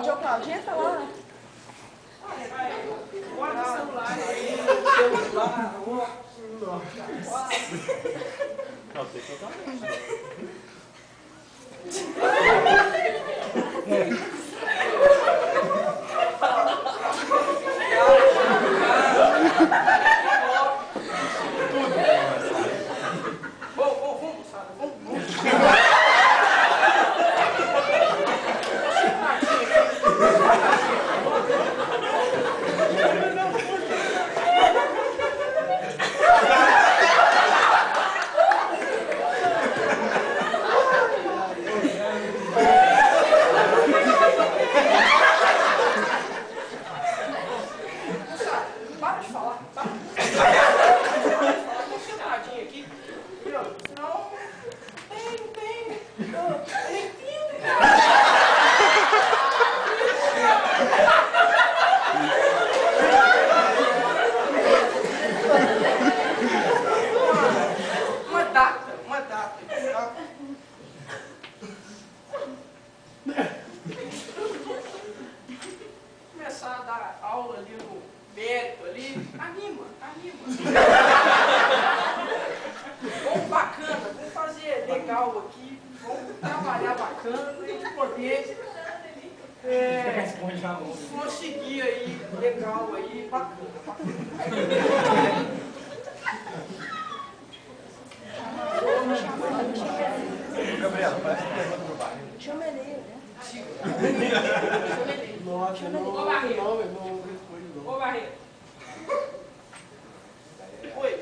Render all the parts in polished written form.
Cláudio, entra lá. Guarda o celular aí. Não, tem que tocar. Começar a dar aula ali no mérito ali, anima. Vamos bacana, vamos fazer legal aqui, vamos trabalhar bacana pra gente poder conseguir aí, legal aí, bacana. Gabriela, parece que pergunta pro bairro. Chama ele, né? Nossa, Ô, Barreiro. não responde não. Ô, Barreiro. Oi.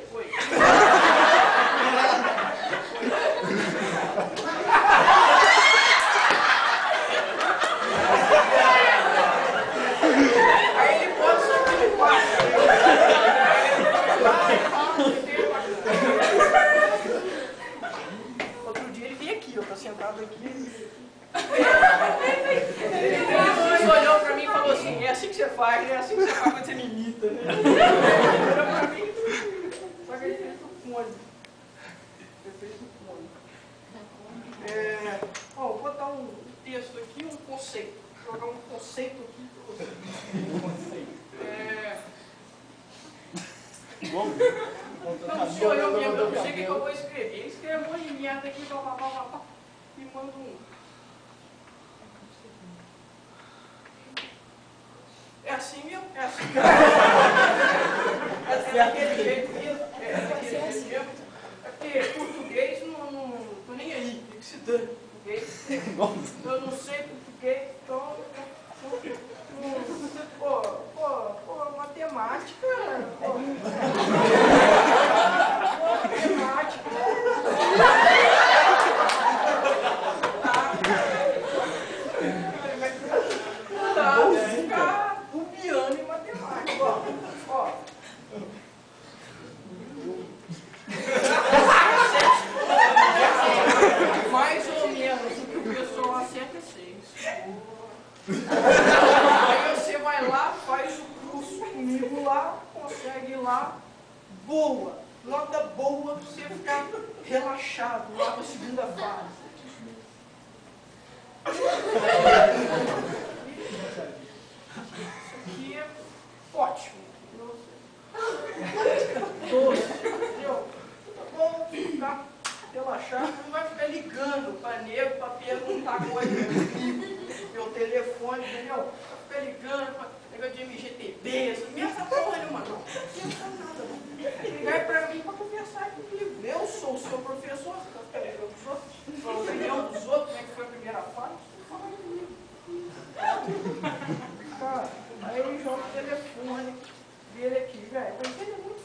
Aí ele pode subir no quarto. Outro dia ele veio aqui, eu tô sentado aqui. Ele olhou pra mim e falou assim, é assim que você faz, né? É assim que você faz quando você me imita, né? Olhou pra mim, só que ele fez o fone. Vou botar um texto aqui, um conceito. Vou jogar um conceito aqui pra você. Não sou eu mesmo, eu não sei o que eu vou escrever. Escreve um monte de merda aqui, e manda um. É assim mesmo? É assim mesmo. É daquele jeito mesmo. É daquele jeito mesmo. É porque português não tô nem aí. Tem que se dane português. Eu não sei português, então. Matemática. Matemática. Ficar bubiano em matemática. Ó. Mais ou menos o que o pessoal acerta é 6. Aí você vai lá, faz o curso comigo lá, consegue ir lá, boa. Nota boa pra você ficar relaxado lá na segunda fase. Isso aqui é ótimo. Entendeu? Tá bom, ficar relaxado, não vai ficar ligando para nego para perguntar coisa meu telefone, entendeu? Vai ficar ligando para negócio de MGTV, essa merda porra nenhuma, não. Não pensa nada, não. Ligar para mim para conversar comigo. Eu sou o seu professor, você está esperando dos outros, a opinião dos outros, como é que foi a primeira fase, você fala comigo. Cara, aí ele joga o telefone dele aqui, velho. Vai entender muito